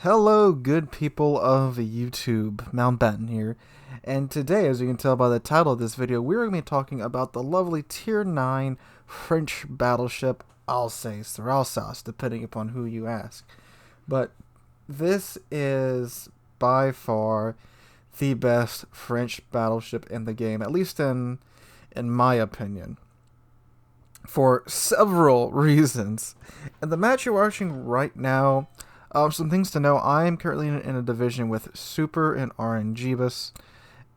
Hello, good people of YouTube. Mountbatten here, and today, as you can tell by the title of this video, we're going to be talking about the lovely Tier 9 French battleship Alsace, or Alsace, depending upon who you ask. But this is by far the best French battleship in the game, at least in my opinion, for several reasons. And the match you're watching right now, some things to know. I am currently in a division with Super and RNGbus,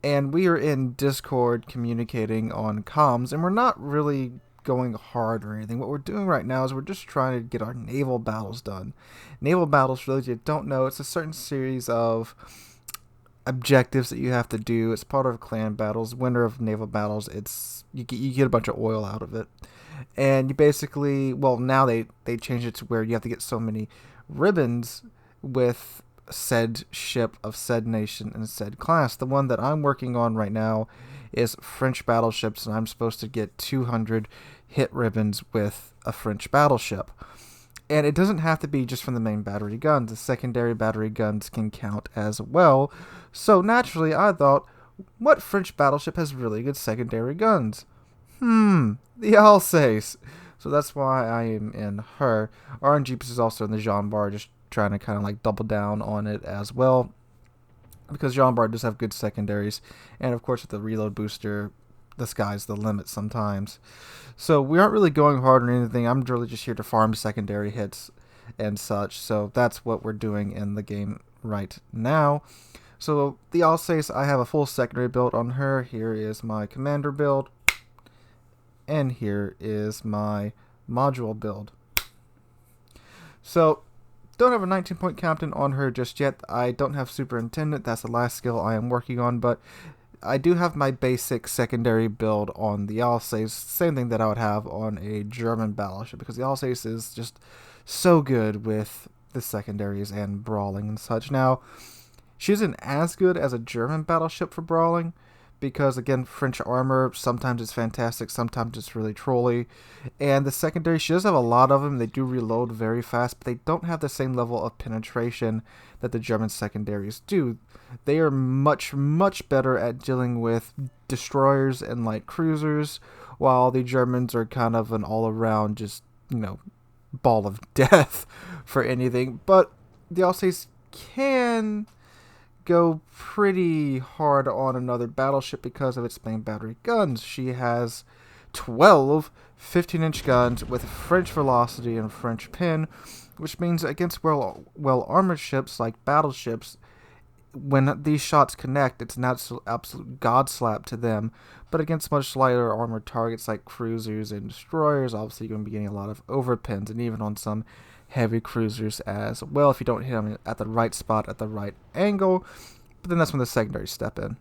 and we are in Discord communicating on comms, and we're not really going hard or anything. What we're doing right now is we're just trying to get our naval battles done. Naval battles, for those of you that don't know, it's a certain series of objectives that you have to do. It's part of clan battles. Winner of naval battles, it's you get a bunch of oil out of it, and you basically, well, now they changed it to where you have to get so many ribbons with said ship of said nation and said class. The one that I'm working on right now is French battleships, and I'm supposed to get 200 hit ribbons with a French battleship. And it doesn't have to be just from the main battery guns. The secondary battery guns can count as well. So naturally, I thought, what French battleship has really good secondary guns? The Alsace. So that's why I am in her. RNG is also in the Jean Bar, just trying to kind of like double down on it as well, because Jean Bar does have good secondaries, and of course with the reload booster, the sky's the limit sometimes. So we aren't really going hard on anything. I'm really just here to farm secondary hits and such. So that's what we're doing in the game right now. So the Alsace, I have a full secondary build on her. Here is my commander build, and here is my module build. So don't have a 19-point captain on her just yet. I don't have superintendent. That's the last skill I am working on, but I do have my basic secondary build on the Alsace. Same thing that I would have on a German battleship, because the Alsace is just so good with the secondaries and brawling and such. Now, she isn't as good as a German battleship for brawling, because again, French armor, sometimes it's fantastic, sometimes it's really trolly. And the secondary, she does have a lot of them. They do reload very fast, but they don't have the same level of penetration that the German secondaries do. They are much, much better at dealing with destroyers and light cruisers, while the Germans are kind of an all-around just, ball of death for anything. But the Alsace can go pretty hard on another battleship because of its main battery guns. She has 12 15-inch guns with French velocity and French pin, which means against well armored ships like battleships, when these shots connect, it's an absolute god slap to them. But against much lighter armored targets like cruisers and destroyers, obviously you're going to be getting a lot of overpins, and even on some heavy cruisers as well, if you don't hit them at the right spot at the right angle. But then that's when the secondaries step in.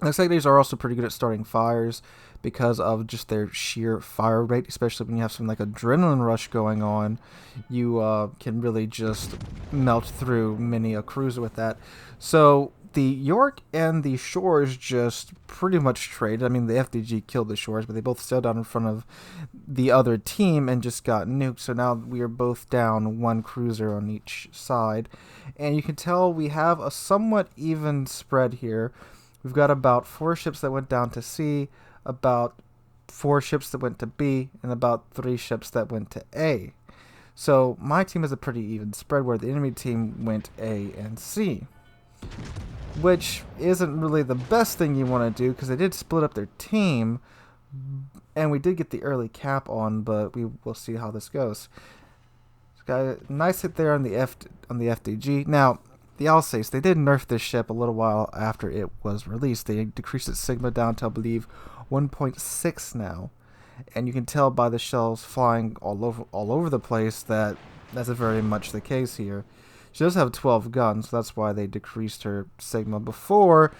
The secondaries are also pretty good at starting fires because of just their sheer fire rate, especially when you have some like adrenaline rush going on. You can really just melt through many a cruiser with that. So the York and the Shores just pretty much traded. I mean, the FDG killed the Shores, but they both sailed down in front of the other team and just got nuked. So now we are both down one cruiser on each side. And you can tell we have a somewhat even spread here. We've got about 4 ships that went down to C, about 4 ships that went to B, and about 3 ships that went to A. So my team is a pretty even spread, where the enemy team went A and C, which isn't really the best thing you want to do, because they did split up their team, and we did get the early cap on, but we will see how this goes. Got a nice hit there on the FDG. Now, the Alsace, they did nerf this ship a little while after it was released. They decreased its sigma down to, I believe, 1.6 now, and you can tell by the shells flying all over the place that that's very much the case here. She does have 12 guns, so that's why they decreased her sigma. Before,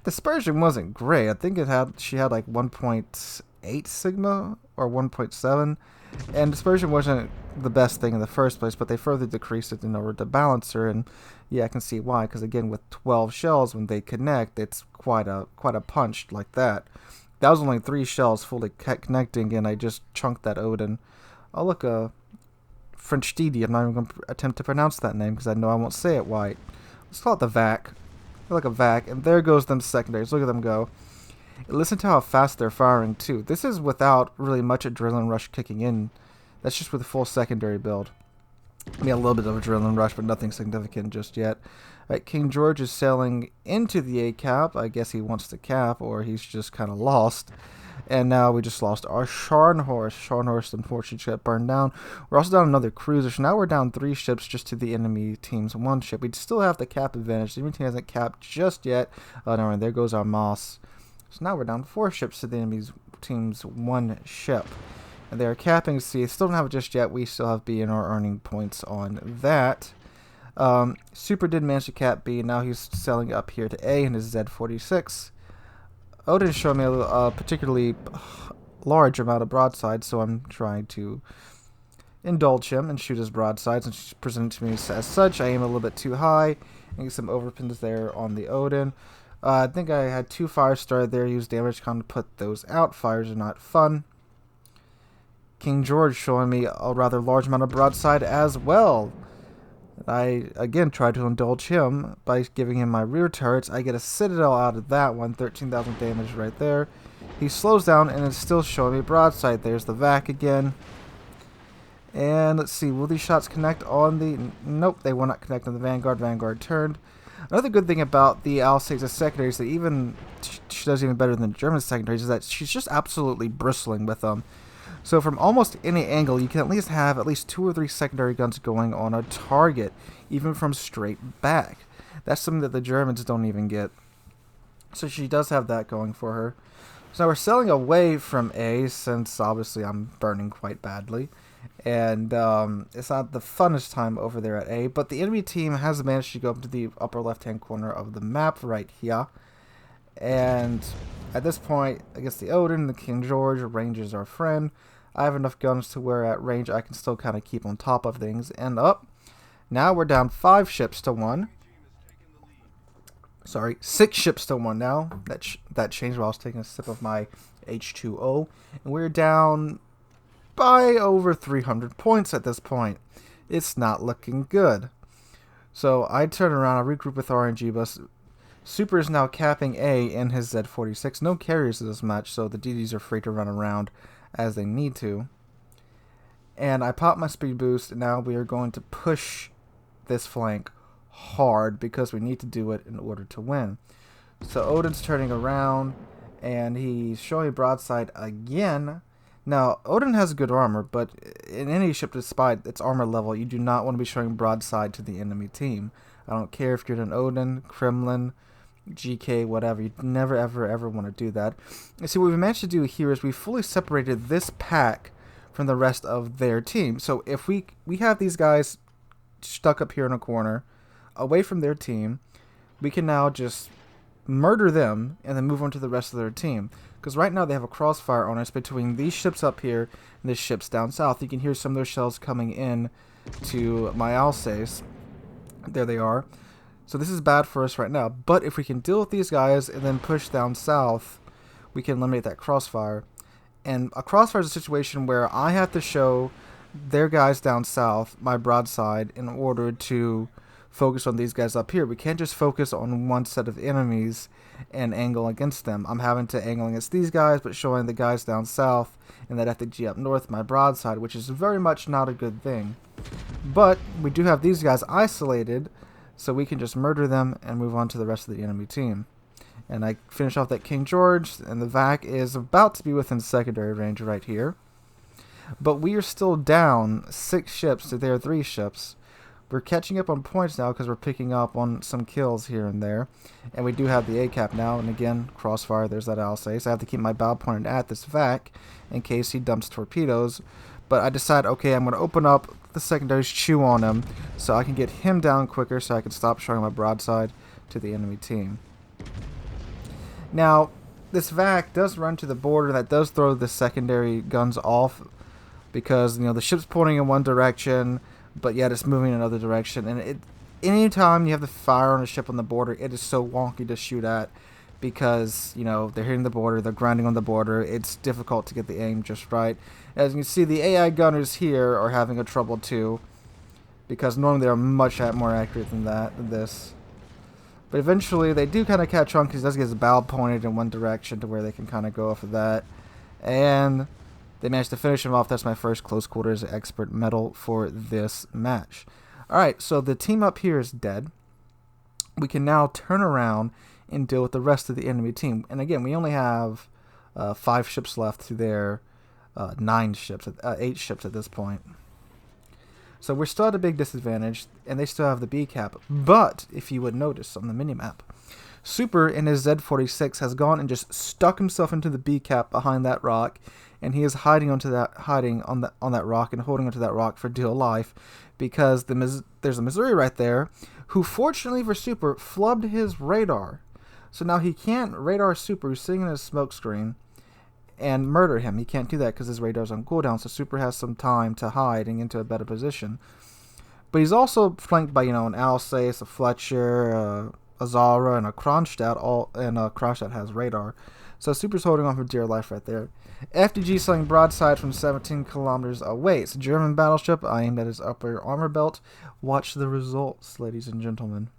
dispersion wasn't great. I think she had like 1.8 sigma or 1.7, and dispersion wasn't the best thing in the first place, but they further decreased it in order to balance her. And yeah, I can see why, because again, with 12 shells, when they connect, it's quite a punch like that. That was only 3 shells fully connecting, and I just chunked that Odin. I'll look French DD. I'm not even going to attempt to pronounce that name because I know I won't say it right. Let's call it the VAC. Like a VAC. And there goes them secondaries. Look at them go. Listen to how fast they're firing, too. This is without really much adrenaline rush kicking in. That's just with a full secondary build. I mean, a little bit of adrenaline rush, but nothing significant just yet. Right, King George is sailing into the A cap. I guess he wants to cap, or he's just kind of lost. And now we just lost our Scharnhorst. Scharnhorst, unfortunately, got burned down. We're also down another cruiser, so now we're down 3 ships just to the enemy team's 1 ship. We still have the cap advantage. The enemy team hasn't capped just yet. Oh, no, and there goes our Moss. So now we're down 4 ships to the enemy team's 1 ship. And they're capping C. Still don't have it just yet. We still have B in our earning points on that. Super did manage to cap B. Now he's selling up here to A in his Z46. Odin showed me a particularly large amount of broadside, so I'm trying to indulge him and shoot his broadside since he's presented to me as such. I aim a little bit too high and get some overpins there on the Odin. I think I had 2 fires started there. Use damage con to put those out. Fires are not fun. King George showing me a rather large amount of broadside as well. I again tried to indulge him by giving him my rear turrets. I get a Citadel out of that one, 13,000 damage right there. He slows down and it's still showing me broadside. There's the VAC again. And let's see, will these shots connect on the... Nope, they will not connect on the Vanguard. Vanguard turned. Another good thing about the Alsace secondaries that even she does even better than the German secondaries is that she's just absolutely bristling with them. So from almost any angle, you can at least have at least 2 or 3 secondary guns going on a target, even from straight back. That's something that the Germans don't even get. So she does have that going for her. So now we're selling away from A, since obviously I'm burning quite badly. And it's not the funnest time over there at A, but the enemy team has managed to go up to the upper left-hand corner of the map right here. And at this point, I guess the Odin, the King George, range is our friend. I have enough guns to where at range I can still kind of keep on top of things. And up, now we're down 5 ships to 1. Sorry, 6 ships to 1 now. That changed while I was taking a sip of my H2O. And we're down by over 300 points at this point. It's not looking good. So I turn around, I regroup with RNG bus. Super is now capping A in his Z46. No carriers in this match, so the DDs are free to run around as they need to. And I pop my speed boost, and now we are going to push this flank hard because we need to do it in order to win. So Odin's turning around, and he's showing broadside again. Now, Odin has good armor, but in any ship, despite its armor level, you do not want to be showing broadside to the enemy team. I don't care if you're an Odin, Kremlin, GK, whatever. You never, ever, ever want to do that. And see, what we managed to do here is we fully separated this pack from the rest of their team. So if we have these guys stuck up here in a corner, away from their team, we can now just murder them and then move on to the rest of their team. Because right now they have a crossfire on us between these ships up here and the ships down south. You can hear some of their shells coming in to my Alsace. There they are. So this is bad for us right now. But if we can deal with these guys and then push down south, we can eliminate that crossfire. And a crossfire is a situation where I have to show their guys down south my broadside in order to focus on these guys up here. We can't just focus on one set of enemies and angle against them. I'm having to angle against these guys, but showing the guys down south and that FTG up north my broadside, which is very much not a good thing. But we do have these guys isolated, so we can just murder them and move on to the rest of the enemy team. And I finish off that King George, and the VAC is about to be within secondary range right here. But we are still down 6 ships to their 3 ships. We're catching up on points now because we're picking up on some kills here and there. And we do have the A-cap now, and again, crossfire, there's that Alsace. I have to keep my bow pointed at this VAC in case he dumps torpedoes. But I decide, okay, I'm going to open up the secondaries, chew on him, so I can get him down quicker so I can stop showing my broadside to the enemy team. Now, this VAC does run to the border. That does throw the secondary guns off because, you know, the ship's pointing in one direction, but yet it's moving in another direction. And anytime you have the fire on a ship on the border, it is so wonky to shoot at because, you know, they're hitting the border, they're grinding on the border. It's difficult to get the aim just right. As you can see, the AI gunners here are having a trouble too, because normally they're much more accurate than this. But eventually they do kind of catch on, because he does get his bow pointed in one direction to where they can kind of go off of that. And they managed to finish him off. That's my first close quarters expert medal for this match. Alright, so the team up here is dead. We can now turn around and deal with the rest of the enemy team. And again, we only have 5 ships left to their 8 ships at this point. So we're still at a big disadvantage, and they still have the B cap. But if you would notice on the minimap, Super in his Z46 has gone and just stuck himself into the B cap behind that rock, and he is hiding on that rock and holding onto that rock for dear life, because there's a Missouri right there, who fortunately for Super flubbed his radar. So now he can't radar Super, who's sitting in his smoke screen, and murder him. He can't do that because his radar's on cooldown, so Super has some time to hide and get into a better position. But he's also flanked by, you know, an Alsace, a Fletcher, a Zara, and a Kronstadt, Kronstadt has radar. So Super's holding on for dear life right there. FDG slaying broadside from 17 kilometers away. It's a German battleship aimed at his upper armor belt. Watch the results, ladies and gentlemen.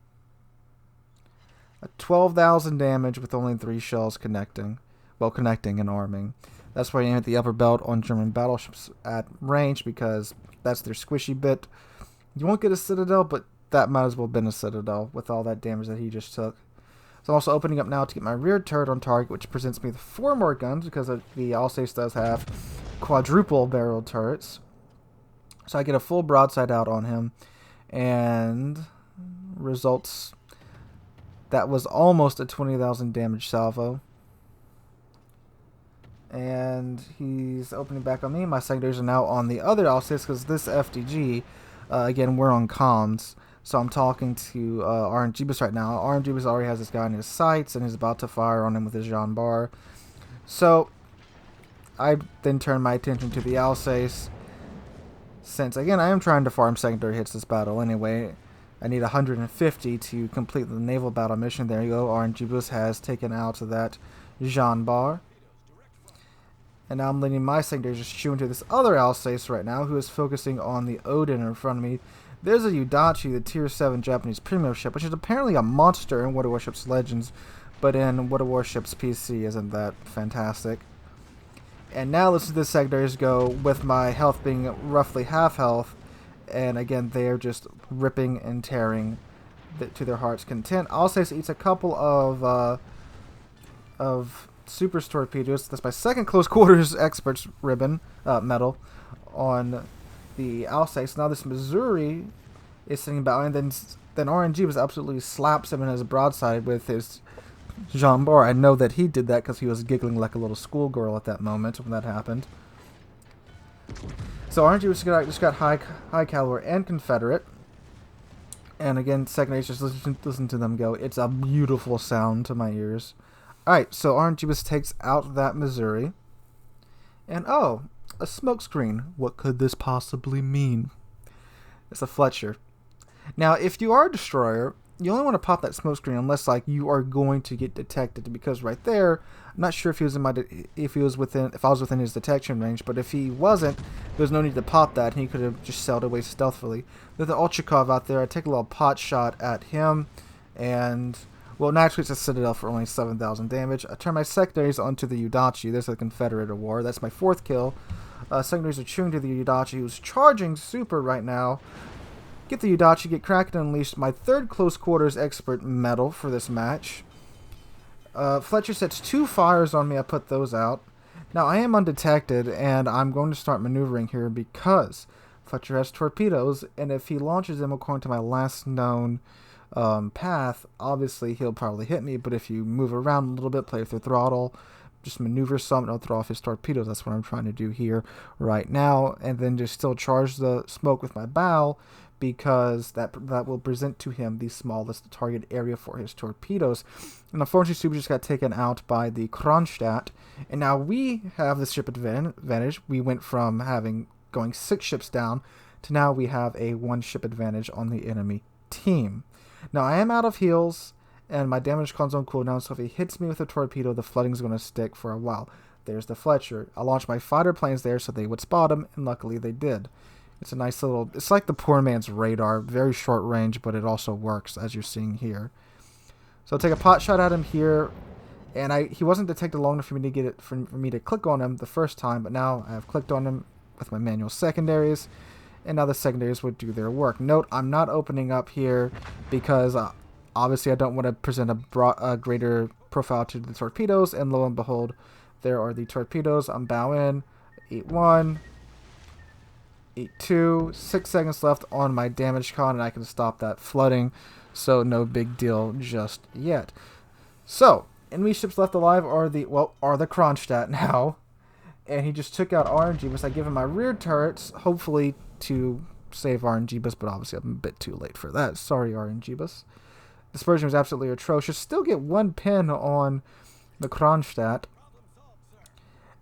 12,000 damage with only 3 shells connecting. Well, connecting and arming. That's why you aim at the upper belt on German battleships at range, because that's their squishy bit. You won't get a citadel, but that might as well have been a citadel with all that damage that he just took. So I'm also opening up now to get my rear turret on target, which presents me with 4 more guns, because the Alsace does have quadruple barrel turrets. So I get a full broadside out on him, and results. That was almost a 20,000 damage salvo. And he's opening back on me. My secondaries are now on the other Alsace, because this FDG, again, we're on comms. So I'm talking to RNGBus right now. RNGBus already has this guy in his sights, and he's about to fire on him with his Jean Bar. So I then turn my attention to the Alsace, since, again, I am trying to farm secondary hits this battle anyway. I need 150 to complete the naval battle mission. There you go. RNGBus has taken out that Jean Bar. And now I'm letting my secondary just chew into this other Alsace right now, who is focusing on the Odin in front of me. There's a Udachi, the Tier 7 Japanese premium ship, which is apparently a monster in World of Warships Legends, but in World of Warships PC isn't that fantastic. And now let's see the secondaries go, with my health being roughly half health, and again, they are just ripping and tearing to their heart's content. Alsace eats a couple of Super's torpedoes. That's my second close quarters expert's ribbon medal on the Alsace. Now this Missouri is sitting about, and then RNG was absolutely slaps him in his broadside with his Jean Bar. I know that he did that because he was giggling like a little schoolgirl at that moment when that happened. So RNG just got high caliber and Confederate. And again, second just listen to them go. It's a beautiful sound to my ears. Alright, so RNG takes out that Missouri. And oh, a smokescreen. What could this possibly mean? It's a Fletcher. Now, if you are a destroyer, you only want to pop that smokescreen unless, like, you are going to get detected, because right there, I'm not sure if he was if I was within his detection range, but if he wasn't, there's no need to pop that, and he could have just sailed away stealthily. There's the Ulchikov out there. I take a little pot shot at him, and well, naturally it's a Citadel for only 7,000 damage. I turn my secondaries onto the Udachi. There's a Confederate war. That's my 4th kill. Secondaries are chewing to the Udachi, who's charging Super right now. Get the Udachi, get Kraken Unleashed, my 3rd close quarters expert medal for this match. Fletcher sets 2 fires on me. I put those out. Now I am undetected, and I'm going to start maneuvering here because Fletcher has torpedoes, and if he launches them according to my last known path, obviously he'll probably hit me. But if you move around a little bit, play with the throttle, just maneuver some, and I'll throw off his torpedoes. That's what I'm trying to do here right now, and then just still charge the smoke with my bow, because that will present to him the smallest target area for his torpedoes. And unfortunately, Super just got taken out by the Kronstadt, and now we have the ship advantage. We went from going 6 ships down to now we have a 1 ship advantage on the enemy team. Now I am out of heals, and my damage comes on cooldown, so if he hits me with a torpedo, the flooding's going to stick for a while. There's the Fletcher. I launched my fighter planes there so they would spot him, and luckily they did. It's a nice little... It's like the poor man's radar. Very short range, but it also works, as you're seeing here. So I'll take a pot shot at him here, and he wasn't detected long enough for me to get it for me to click on him the first time, but now I have clicked on him with my manual secondaries, and now the secondaries would do their work. Note, I'm not opening up here because obviously I don't want to present a greater profile to the torpedoes, and lo and behold, there are the torpedoes. I'm bow in, 8-1, 8-2, 6 seconds left on my damage con, and I can stop that flooding, so no big deal just yet. So, enemy ships left alive are the Kronstadt now, and he just took out RNG, I give him my rear turrets, hopefully to save RNG-bus, but obviously I'm a bit too late for that. Sorry, RNG-bus. Dispersion was absolutely atrocious. Still get 1 pin on the Kronstadt.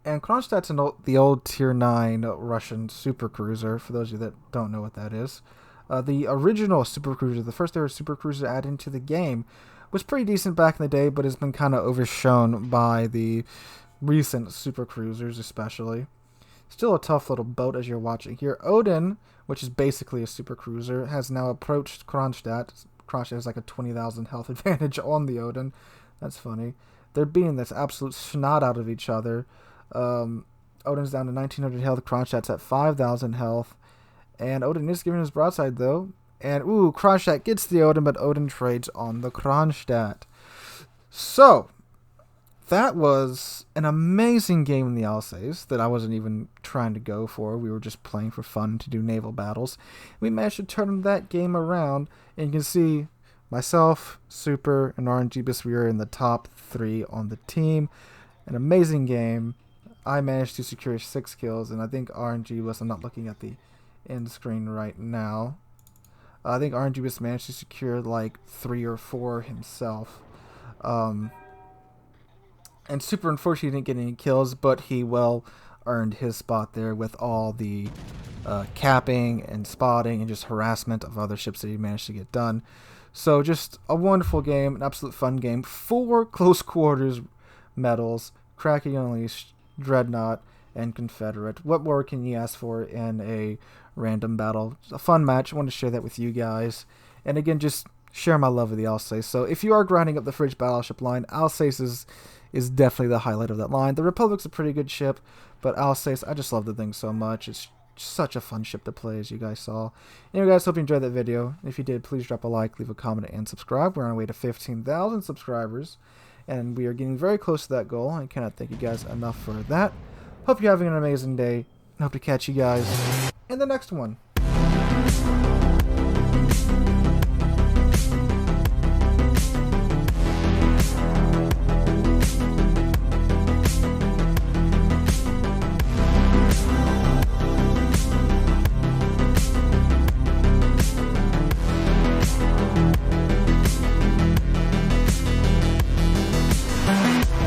And Kronstadt's the old Tier 9 Russian supercruiser, for those of you that don't know what that is. The original supercruiser, the first ever supercruiser added into the game, was pretty decent back in the day, but has been kind of overshone by the recent supercruisers especially. Still a tough little boat as you're watching here. Odin, which is basically a supercruiser, has now approached Kronstadt. Kronstadt has like a 20,000 health advantage on the Odin. That's funny. They're beating this absolute snot out of each other. Odin's down to 1,900 health. Kronstadt's at 5,000 health. And Odin is giving his broadside though. And ooh, Kronstadt gets the Odin, but Odin trades on the Kronstadt. So, that was an amazing game in the Alsace that I wasn't even trying to go for. We were just playing for fun to do naval battles. We managed to turn that game around, and you can see myself, Super, and RNG-bus, we were in the top 3 on the team. An amazing game. I managed to secure 6 kills, and I think RNG-bus, I'm not looking at the end screen right now. I think RNG-bus managed to secure like 3 or 4 himself. And Super, unfortunately, didn't get any kills, but he well earned his spot there with all the capping and spotting and just harassment of other ships that he managed to get done. So just a wonderful game, an absolute fun game. 4 close quarters medals, Kraken Unleashed, Dreadnought, and Confederate. What more can you ask for in a random battle? It's a fun match. I want to share that with you guys. And again, just share my love of the Alsace. So if you are grinding up the Fridge Battleship line, Alsace is definitely the highlight of that line. The Republic's a pretty good ship, but Alsace, I just love the thing so much. It's such a fun ship to play, as you guys saw. Anyway, guys, hope you enjoyed that video. If you did, please drop a like, leave a comment, and subscribe. We're on our way to 15,000 subscribers, and we are getting very close to that goal. I cannot thank you guys enough for that. Hope you're having an amazing day, and hope to catch you guys in the next one.